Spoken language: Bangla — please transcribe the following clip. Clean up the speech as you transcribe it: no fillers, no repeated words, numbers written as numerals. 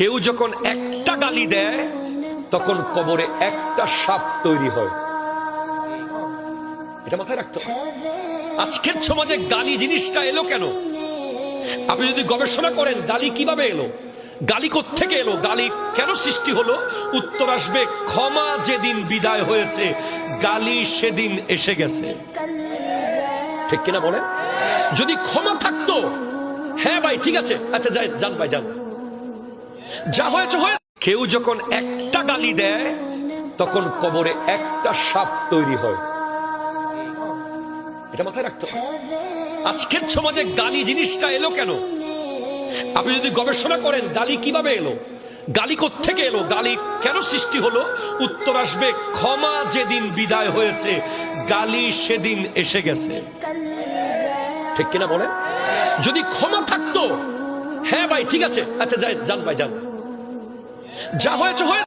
কেউ যখন একটা গালি দেয় তখন কবরে একটা সাপ তৈরি হয়। এটা মাথায় রাখতে হবে। আজকের সমাজে গালি জিনিসটা এলো কেন? আপনি যদি গবেষণা করেন গালি কিভাবে এলো, গালি কোত্থেকে এলো, গালি কেন সৃষ্টি হলো, উত্তর আসবে ক্ষমা যেদিন বিদায় হয়েছে গালি সেদিন এসে গেছে। ঠিক কিনা বলেন? যদি ক্ষমা থাকতো, হ্যাঁ ভাই ঠিক আছে, আচ্ছা যাই, যান ভাই যান, যা হয়েছে হয়ে। কেউ যখন একটা গালি দেয় তখন কবরে একটা সাপ তৈরি হয়। এটা মাথায় রাখতে হবে। আজকের সমাজে গালি জিনিসটা এলো কেন? আপনি যদি গবেষণা করেন গালি কিভাবে এলো, গালি কোত্থেকে এলো, গালি কেন সৃষ্টি হলো, উত্তর আসবে ক্ষমা যেদিন বিদায় হয়েছে গালি সেদিন এসে গেছে। ঠিক কিনা বলেন? যদি ক্ষমা থাকতো, হ্যাঁ ভাই ঠিক আছে, আচ্ছা যাই, যান ভাই যান, যা হয়েছে হয়ে।